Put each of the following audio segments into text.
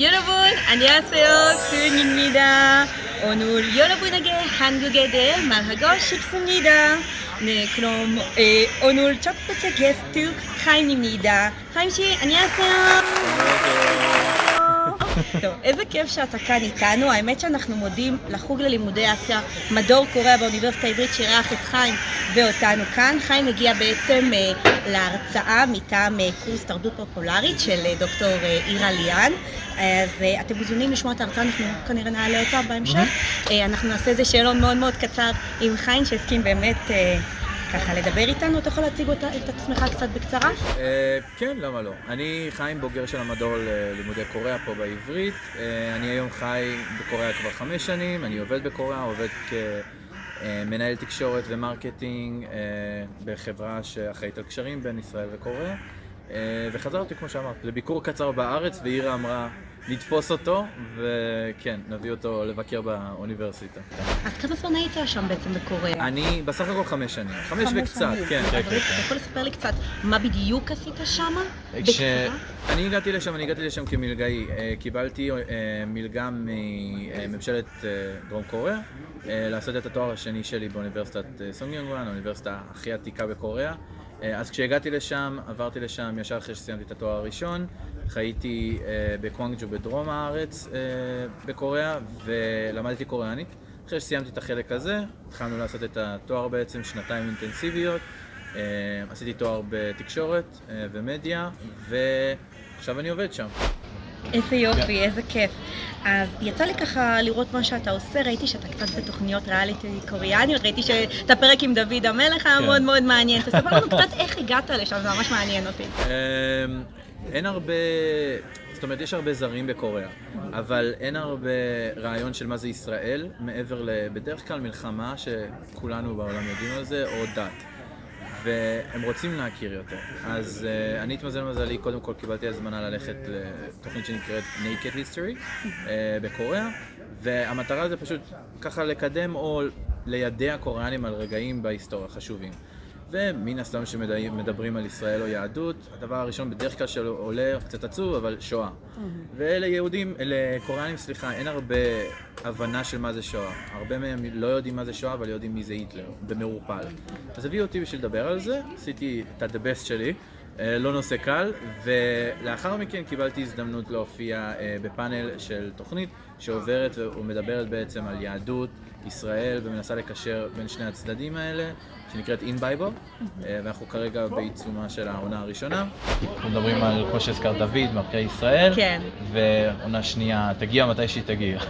여러분, 안녕하세요. 수윤입니다. 오늘 여러분에게 한국에 대해 말하고 싶습니다. 네, 그럼 오늘 첫 번째 게스트 하임입니다. 하임 씨, 안녕하세요. טוב, איזה כיף שאתה כאן איתנו. האמת שאנחנו מודים לחוג ללימודי אסיה מדור קוריאה באוניברסיטה העברית שאירח את חיים ואותנו כאן. חיים הגיע בעצם להרצאה מטעם קורס תרבות פופולרית של דוקטור אירה ליאן. אז אתם מוזמנים לשמוע את ההרצאה, אנחנו כנראה נעלה אותה בהמשך. אנחנו נעשה איזה שאלון מאוד מאוד קצר עם חיים שהסכים באמת ככה לדבר איתנו. אתה יכול להציג את עצמך קצת בקצרה? כן, למה לא. אני חיים, בוגר של המדור ללימודי קוריאה פה בעברית. אני היום חי בקוריאה כבר 5 שנים, אני עובד בקוריאה, עובד כמנהל תקשורת ומרקטינג בחברה שאחראית על קשרים בין ישראל וקוריאה. וחזרתי, כמו שאמרת, לביקור קצר בארץ, ואירה אמרה לתפוס אותו, וכן, נביא אותו לבקר באוניברסיטה. אז כמה זמן היית שם בעצם בקוריאה? אני בסך הכל 5 שנים, 5 וקצת, כן. אתה יכול לספר לי קצת מה בדיוק עשית שם? אני הגעתי לשם כמלגאי. קיבלתי מלגה מממשלת דרום קוריאה, לעשות את התואר השני שלי באוניברסיטת סונגיונגואן, האוניברסיטה הכי עתיקה בקוריאה. אז כשהגעתי לשם, עברתי לשם ישר אחרי שסיימתי את התואר הראשון, חייתי בקוואנגג'ו בדרום הארץ בקוריאה ולמדתי קוריאנית. אחרי שסיימתי את החלק הזה, התחלנו לעשות את התואר בעצם 2 אינטנסיביות. עשיתי תואר בתקשורת ומדיה ועכשיו אני עובד שם. איזה יופי, איזה כיף. אז יצא לי ככה לראות מה שאתה עושה, ראיתי שאתה קצת בתוכניות ריאליטי קוריאניות, ראיתי שאת הפרק עם דוד המלך היה מאוד מאוד מעניין. תספר לנו קצת איך הגעת לשם, זה ממש מעניין אותי. אין הרבה, זאת אומרת יש הרבה זרים בקוריאה, אבל אין הרבה רעיון של מה זה ישראל, מעבר בדרך כלל מלחמה שכולנו בעולם יודעים על זה, או דת. והם רוצים להכיר יותר. אז אני התמזל מזלי, קודם כל קיבלתי הזמנה ללכת לתוכנית שנקראת Naked History בקוריאה, והמטרה זה פשוט ככה לקדם או לידע קוריאנים על רגעים בהיסטוריה חשובים. ומן הסתם שמדברים על ישראל או יהדות, הדבר הראשון בדרך כלל שעולה קצת עצוב, אבל שואה. לקוריאנים, אין הרבה הבנה של מה זה שואה. הרבה מהם לא יודעים מה זה שואה, אבל יודעים מי זה היטלר, במעורפל. אז הביאו אותי בשביל לדבר על זה, עשיתי את the best שלי, לא נושא קל, ולאחר מכן קיבלתי הזדמנות להופיע בפאנל של תוכנית שעוברת ומדברת בעצם על יהדות, ישראל, ומנסה לקשר בין שני הצדדים האלה, שנקראת אינבייבו, ואנחנו כרגע בעיצומה של העונה הראשונה. אנחנו מדברים על, כמו שהזכרת, דוד, מלכי ישראל, כן. ועונה שנייה, תגיע מתי שהיא תגיע.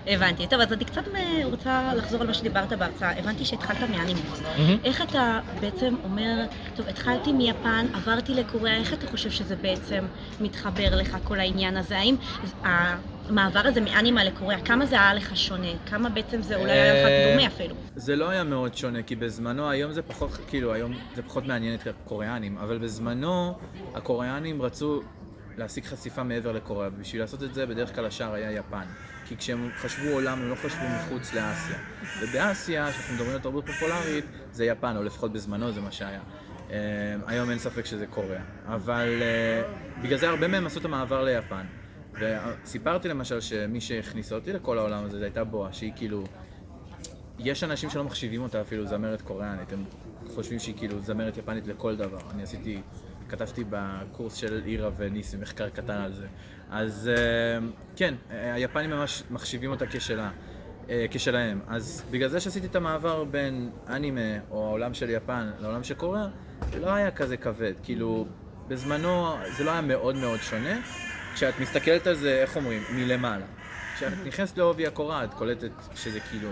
הבנתי. טוב, אז אני קצת רוצה לחזור על מה שדיברת בהרצאה. הבנתי שהתחלת מאנימוס. איך אתה בעצם אומר, טוב, התחלתי מיפן, עברתי לקוריאה, איך אתה חושב שזה בעצם מתחבר לך כל העניין הזה? האם המעבר הזה מאנימה לקוריאה, כמה זה היה לך שונה? כמה בעצם זה אולי היה לך דומה אפילו? זה לא היה מאוד שונה, כי בזמנו, היום זה פחות, היום זה פחות מעניין את הקוריאנים, אבל בזמנו הקוריאנים רצו להשיג חשיפה מעבר לקוריאה, ובשביל לעשות את זה בדרך כלל השאר היה יפן. כי כשהם חשבו עולם, הם לא חשבו מחוץ לאסיה. ובאסיה, כשאנחנו מדברים על תרבות פופולרית, זה יפן, או לפחות בזמנו זה מה שהיה. היום אין ספק שזה קוריאה. אבל בגלל זה הרבה מהם עשו את המעבר ליפן. וסיפרתי למשל שמי שהכניסה אותי לכל העולם הזה, זה הייתה בואה, שהיא כאילו... יש אנשים שלא מחשיבים אותה אפילו זמרת קוריאנית, הם חושבים שהיא כאילו זמרת יפנית לכל דבר. אני כתבתי בקורס של אירה וניסי מחקר קטן על זה. אז כן, היפנים ממש מחשיבים אותה כשלהם. אז בגלל זה שעשיתי את המעבר בין אנימה או העולם של יפן לעולם של קוריאה, זה לא היה כזה כבד. כאילו, בזמנו זה לא היה מאוד מאוד שונה. כשאת מסתכלת על זה, איך אומרים? מלמעלה. כשאת נכנסת לעובי הקורה, את קולטת שזה כאילו...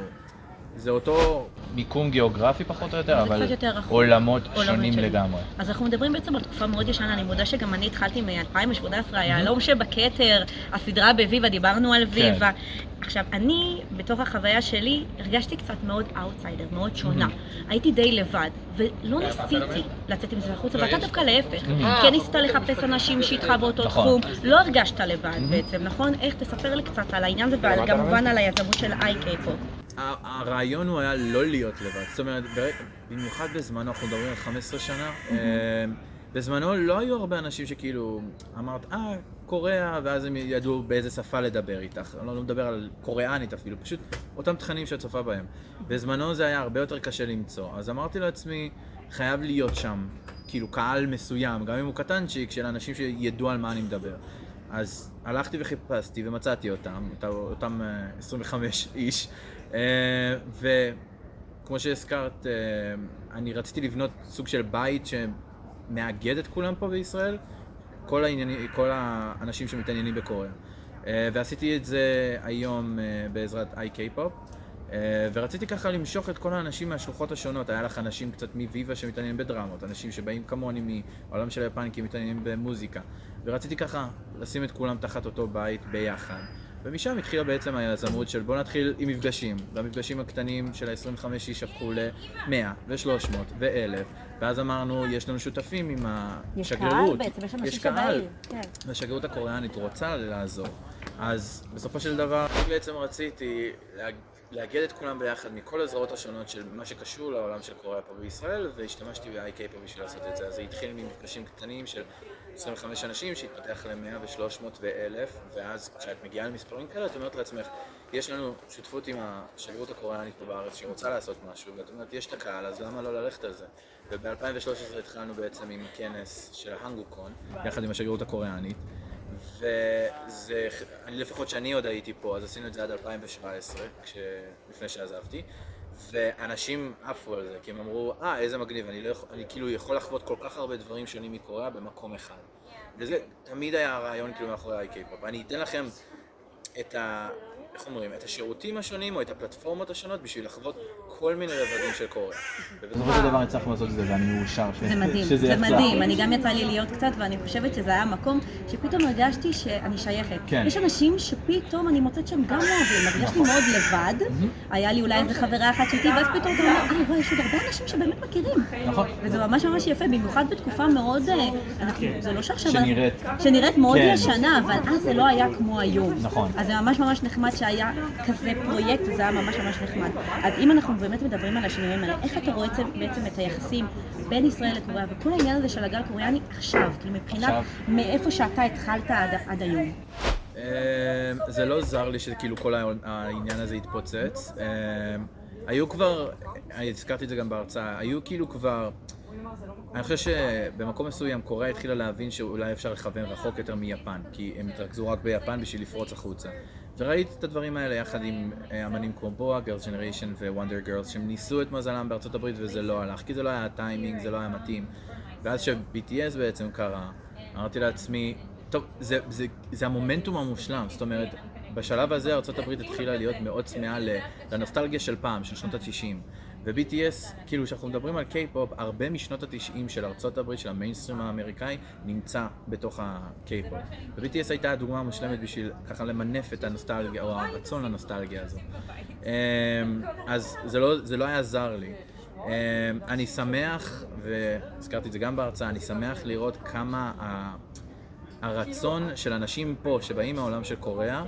זה אותו מיקום גיאוגרפי פחות או יותר, אבל עולמות שונים לגמרי. אז אנחנו מדברים בעצם על תקופה מאוד ישנה, אני מודה שגם אני התחלתי מ-2018, היהלום שבכתר, הסדרה בוויבה, דיברנו על ויבה. עכשיו, אני, בתוך החוויה שלי, הרגשתי קצת מאוד אאוטסיידר, מאוד שונה. הייתי די לבד, ולא ניסיתי לצאת עם זה החוצה, ואתה דווקא להפך. כן ניסית לחפש אנשים שאיתך באותו תחום, לא הרגשת לבד בעצם, נכון? איך תספר לי קצת על העניין הזה, וכמובן על היזמות של איי-קיי-פופ. הרעיון הוא היה לא להיות לבד, זאת אומרת, במיוחד בזמנו, אנחנו מדברים על 15 שנה, בזמנו לא היו הרבה אנשים שכאילו אמרת, קוריאה, ואז הם ידעו באיזה שפה לדבר איתך. אני לא מדבר על קוריאנית אפילו, פשוט אותם תכנים שאת צופה בהם. בזמנו זה היה הרבה יותר קשה למצוא, אז אמרתי לעצמי, חייב להיות שם, כאילו קהל מסוים, גם אם הוא קטנצ'יק, של אנשים שידעו על מה אני מדבר. אז הלכתי וחיפשתי ומצאתי אותם 25 איש, וכמו שהזכרת, אני רציתי לבנות סוג של בית שמאגד את כולם פה בישראל, כל האנשים שמתעניינים בקוריאה. ועשיתי את זה היום בעזרת iKpop, ורציתי ככה למשוך את כל האנשים מהשלוחות השונות. היה לך אנשים קצת מוויבה שמתעניינים בדרמות, אנשים שבאים כמוני מהעולם של היפנקים מתעניינים במוזיקה, ורציתי ככה לשים את כולם תחת אותו בית ביחד. ומשם התחילה בעצם היזמות של בוא נתחיל עם מפגשים, והמפגשים הקטנים של ה-25 איש הפכו ל-100 ו-300 ו-1000, ואז אמרנו יש לנו שותפים עם השגרירות, יש קהל בעצם, יש אנשים יש קהל, שבאים, כן. והשגרירות הקוריאנית רוצה לעזור. אז בסופו של דבר אני בעצם רציתי לאגד את כולם ביחד מכל הזרועות השונות של מה שקשור לעולם של קוריאה פה בישראל, והשתמשתי ב-iKpop בשביל לעשות את זה. אז זה התחיל ממפגשים קטנים של 25 אנשים שהתפתח ל-100 ו-300 ו-1000, ואז כשאת מגיעה למספרים כאלה, את אומרת לעצמך, יש לנו שותפות עם השגרירות הקוריאנית פה בארץ שהיא רוצה לעשות משהו, ואת אומרת, יש את הקהל, אז למה לא ללכת על זה? וב-2013 התחלנו בעצם עם כנס של ההנגוקון, יחד עם השגרירות הקוריאנית, אני לפחות שאני עוד הייתי פה, אז עשינו את זה עד 2017, לפני שעזבתי, ואנשים עפו על זה, כי הם אמרו, איזה מגניב, אני כאילו יכול לחוות כל כך הרבה דברים שונים מקוריאה במקום אחד. וזה תמיד היה הרעיון כאילו מאחורי iKpop. אני אתן לכם את את השירותים השונים או את הפלטפורמות השונות בשביל לחוות כל מיני רבדים של קוריאה. בסופו של דבר הצלחנו לעשות את זה ואני מאושר זה מדהים, זה מדהים. אני גם יצא לי להיות קצת ואני חושבת שזה היה מקום שפתאום הרגשתי שאני שייכת. יש אנשים שפתאום אני מוצאת שהם גם אוהבים, הרגשתי מאוד לבד. היה לי אולי איזה חברה אחת שאיתי ואז פתאום אתה אומר, וואי, יש עוד הרבה אנשים שבאמת מכירים. וזה ממש ממש יפה, במיוחד בתקופה מאוד, זה לא שעכשיו, שנראית מאוד ישנה, אבל אז זה לא היה כמו היום. אז זה ממש ממש נחמד שהיה כזה פרויקט, זה היה ממש ממש נחמד. אז אם אנחנו באמת מדברים על השינויים האלה, איך אתה רואה בעצם את היחסים בין ישראל לקוריאה וכל העניין הזה של הגל הקוריאני עכשיו, כאילו מבחינת מאיפה שאתה התחלת עד היום? זה לא זר לי שכאילו כל העניין הזה התפוצץ. היו כבר, הזכרתי את זה גם בהרצאה, היו כאילו כבר, אני חושב שבמקום מסוים קוריאה התחילה להבין שאולי אפשר לכוון רחוק יותר מיפן, כי הם התרכזו רק ביפן בשביל לפרוץ החוצה. וראיתי את הדברים האלה יחד עם אמנים כמו בואה, Girls' Generation ו-Wonder Girls, שהם ניסו את מזלם בארצות הברית וזה לא הלך, כי זה לא היה טיימינג, זה לא היה מתאים. ואז ש-BTS בעצם קרה, אמרתי לעצמי, טוב, זה המומנטום המושלם, זאת אומרת, בשלב הזה ארצות הברית התחילה להיות מאוד צמאה לנוסטלגיה של פעם, של שנות ה-90. ו-BTS, כאילו שאנחנו מדברים על K-פופ, הרבה משנות ה-90 של ארצות הברית, של המיינסטרים האמריקאי, נמצא בתוך ה-K-פופ. ו-BTS הייתה הדוגמה המושלמת בשביל ככה למנף את הנוסטלגיה, או הרצון לנוסטלגיה הזו. אז זה לא היה זר לי. אני שמח, והזכרתי את זה גם בהרצאה, אני שמח לראות כמה הרצון של אנשים פה שבאים מהעולם של קוריאה,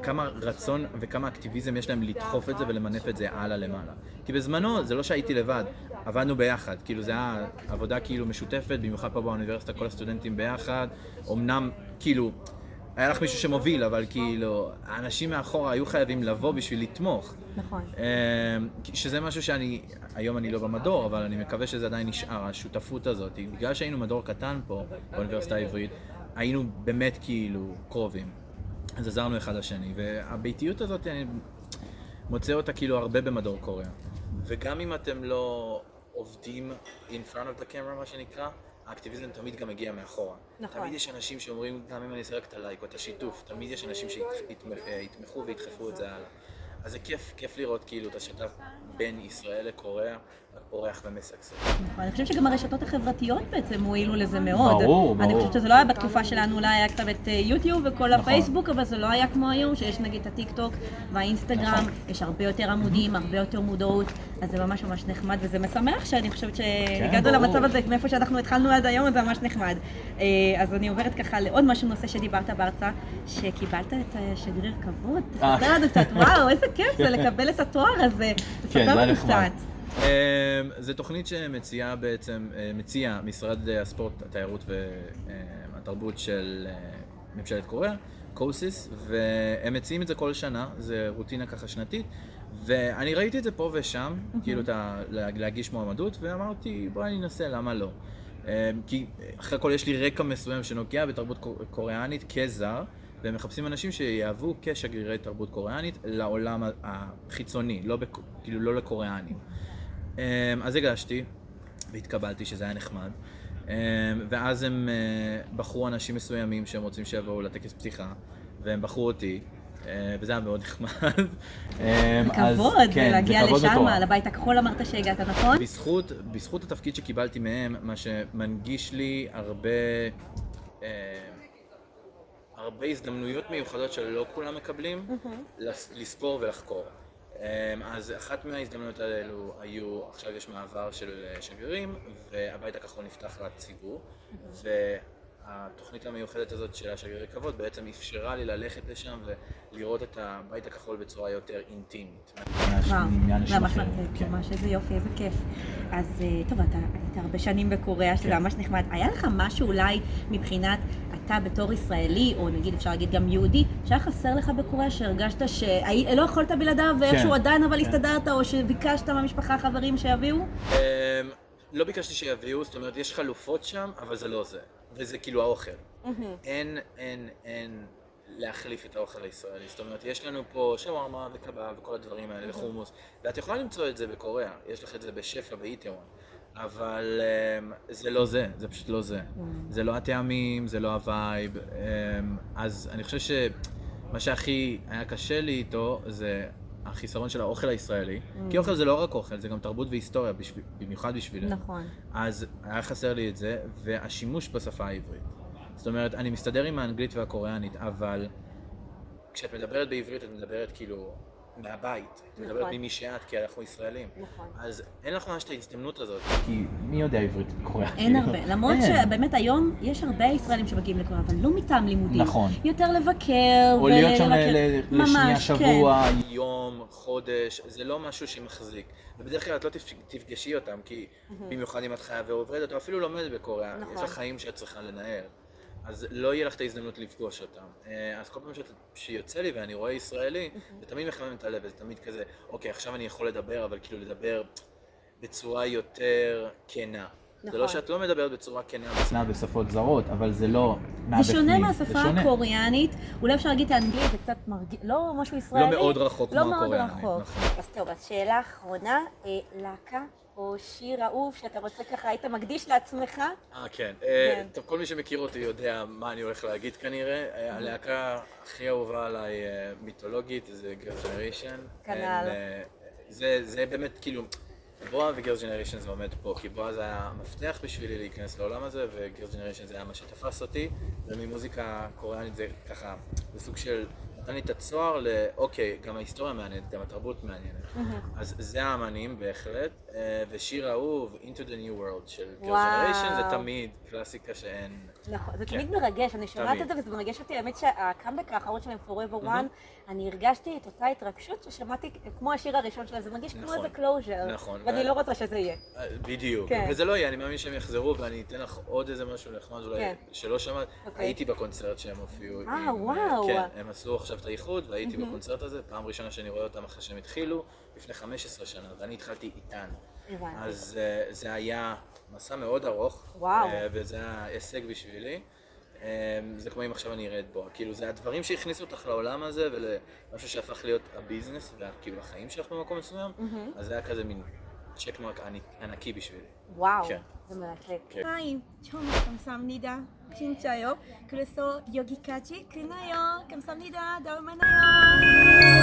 כמה רצון וכמה אקטיביזם יש להם לדחוף את זה ולמנף את זה הלאה למעלה. כי בזמנו זה לא שהייתי לבד, עבדנו ביחד, כאילו זה היה עבודה כאילו משותפת, במיוחד פה באוניברסיטה כל הסטודנטים ביחד, אמנם כאילו היה לך מישהו שמוביל, אבל כאילו האנשים מאחורה היו חייבים לבוא בשביל לתמוך. נכון. שזה משהו היום אני לא במדור, אבל אני מקווה שזה עדיין נשאר, השותפות הזאת. בגלל שהיינו מדור קטן פה באוניברסיטה העברית, היינו באמת כאילו קרובים. אז עזרנו אחד לשני, והביתיות הזאת אני מוצא אותה כאילו הרבה במדור קוריאה. וגם אם אתם לא עובדים in front of the camera, מה שנקרא, האקטיביזם תמיד גם מגיע מאחורה. נכון. תמיד יש אנשים שאומרים, גם אם אני אסרק את הלייק או את השיתוף, תמיד יש אנשים שיתמכו וידחפו את זה הלאה. אז זה כיף לראות כאילו את השתף בין ישראל לקוריאה, פורח ומשגשג. אני חושבת שגם הרשתות החברתיות בעצם הועילו לזה מאוד. ברור. אני חושבת שזה לא היה בתקופה שלנו, אולי היה קצת את יוטיוב וכל הפייסבוק, אבל זה לא היה כמו היום, שיש נגיד את הטיק טוק והאינסטגרם, יש הרבה יותר עמודים, הרבה יותר מודעות, אז זה ממש ממש נחמד, וזה משמח שאני חושבת שהגענו למצב הזה, מאיפה שאנחנו התחלנו עד היום, זה ממש נחמד. אז אני עוברת ככה לעוד משהו נושא שדיברת בהרצאה, שקיבלת את שגריר כבוד, תספר לנו קצת, וואו, איזה כיף זה לקבל את התואר הזה, תספר לנו קצת. זו תוכנית שמציעה בעצם, מציע משרד הספורט, התיירות והתרבות של ממשלת קוריאה, קוסיס, והם מציעים את זה כל שנה, זה רוטינה ככה שנתית, ואני ראיתי את זה פה ושם, כאילו להגיש מועמדות, ואמרתי בואי אני אנסה, למה לא? כי אחרי הכל יש לי רקע מסוים שנוגע בתרבות קוריאנית כזר, והם מחפשים אנשים שיעבו כשגרירי תרבות קוריאנית לעולם החיצוני, כאילו לא לקוריאנים. אז הגשתי, והתקבלתי שזה היה נחמד, ואז הם בחרו אנשים מסוימים שהם רוצים שיבואו לטקס פתיחה, והם בחרו אותי, וזה היה מאוד נחמד. כבוד, להגיע לשם, לבית הכחול אמרת שהגעת, נכון? בזכות התפקיד שקיבלתי מהם, מה שמנגיש לי הרבה הזדמנויות מיוחדות שלא כולם מקבלים, לספור ולחקור. אז אחת מההזדמנויות האלו היו, עכשיו יש מעבר של שגרירים, והבית הכחול נפתח לציבור, והתוכנית המיוחדת הזאת של השגרירי כבוד בעצם אפשרה לי ללכת לשם ולראות את הבית הכחול בצורה יותר אינטימית. ממש איזה יופי, איזה כיף. אז טוב, אתה היית הרבה שנים בקוריאה, שזה ממש נחמד. היה לך משהו אולי מבחינת אתה בתור ישראלי, או נגיד אפשר להגיד גם יהודי, שהיה חסר לך בקוריאה שהרגשת שלא יכולת בלעדיו ואיכשהו עדיין אבל הסתדרת, או שביקשת מהמשפחה חברים שיביאו? לא ביקשתי שיביאו, זאת אומרת יש חלופות שם, אבל זה לא זה. וזה כאילו האוכל. אין להחליף את האוכל הישראלי. זאת אומרת, יש לנו פה שווארמה וקבב וכל הדברים האלה וחומוס, ואת יכולה למצוא את זה בקוריאה, יש לך את זה בשפע באיטאון, אבל זה לא זה, זה פשוט לא זה. זה לא הטעמים, זה לא הווייב, אז אני חושב שמה שהכי היה קשה לי איתו זה החיסרון של האוכל הישראלי, כי אוכל זה לא רק אוכל, זה גם תרבות והיסטוריה, במיוחד בשבילנו. נכון. אז היה חסר לי את זה, והשימוש בשפה העברית. זאת אומרת, אני מסתדר עם האנגלית והקוריאנית, אבל כשאת מדברת בעברית, את מדברת כאילו מהבית. את מדברת ממי שאת, כי אנחנו ישראלים. נכון. אז אין לך ממש את ההזדמנות הזאת. כי מי יודע עברית בקוריאה? אין הרבה, למרות שבאמת היום יש הרבה ישראלים שמגיעים לקוריאה, אבל לא מטעם לימודים. נכון. יותר לבקר או להיות שם לשנייה שבוע. יום, חודש, זה לא משהו שמחזיק. ובדרך כלל את לא תפגשי אותם, כי במיוחד אם את חיה ועובדת, או אפילו לומדת בקוריאה, יש לך חיים שאת צריכה לנהל. אז לא יהיה לך את ההזדמנות לפגוש אותם. אז כל פעם שיוצא לי ואני רואה ישראלי, זה תמיד מחמם את הלב, זה תמיד כזה, אוקיי, עכשיו אני יכול לדבר, אבל כאילו לדבר בצורה יותר כנה. זה לא שאת לא מדברת בצורה כנה. בשפות זרות, אבל זה לא מהבפנים. זה שונה מהשפה הקוריאנית, אולי אפשר להגיד את האנגלית, זה קצת מרגיש, לא משהו ישראלי. לא מאוד רחוק כמו הקוריאנית. לא מאוד רחוק. אז טוב, אז שאלה אחרונה, להקה או שיר אהוב שאתה רוצה ככה, היית מקדיש לעצמך? כן. טוב, כל מי שמכיר אותי יודע מה אני הולך להגיד כנראה. הלהקה הכי אהובה עליי מיתולוגית זה Girls' Generation. כנ"ל. זה באמת כאילו, בואה ו-Girls' Generation זה עומד פה, כי בואה זה היה מפתח בשבילי להיכנס לעולם הזה, ו-Girls' Generation זה היה מה שתפס אותי, וממוזיקה קוריאנית זה ככה, זה סוג של נתן לי את הצוהר לאוקיי, גם ההיסטוריה מעניינת, גם התרבות מעניינת. אז זה האמנים בהחלט, ושיר אהוב, Into the New World של Girls' Generation, זה תמיד קלאסיקה שאין. נכון, זה תמיד מרגש, אני שומעת את זה וזה מרגש אותי, האמת שהקאמבק האחרון שלהם, Forever One, אני הרגשתי את אותה התרגשות ששמעתי כמו השיר הראשון שלהם, זה מרגיש כמו איזה closure, ואני לא רוצה שזה יהיה. בדיוק, וזה לא יהיה, אני מאמין שהם יחזרו ואני אתן לך עוד איזה משהו נחמד אולי שלא שמעת, הייתי בקונצרט שהם הופיעו. וואו. כן, הם עשו עכשיו את האיחוד והייתי בקונצרט הזה, פעם ראשונה שאני רואה אותם אחרי שהם התחילו, לפני 15 שנה, ואני התחלתי איתן. אז זה היה מסע מאוד ארוך, וזה היה הישג בשבילי. זה כמו אם עכשיו אני ארד בו, כאילו זה הדברים שהכניסו אותך לעולם הזה ולמשהו שהפך להיות הביזנס וכאילו החיים שלך במקום מסוים, אז זה היה כזה מין צ'ק מרק ענקי בשבילי. וואו, זה מרתק. היי, 처음 감사합니다. 진짜요. 그래서 여기까지 끝나요. 감사합니다. 다음에 만나요.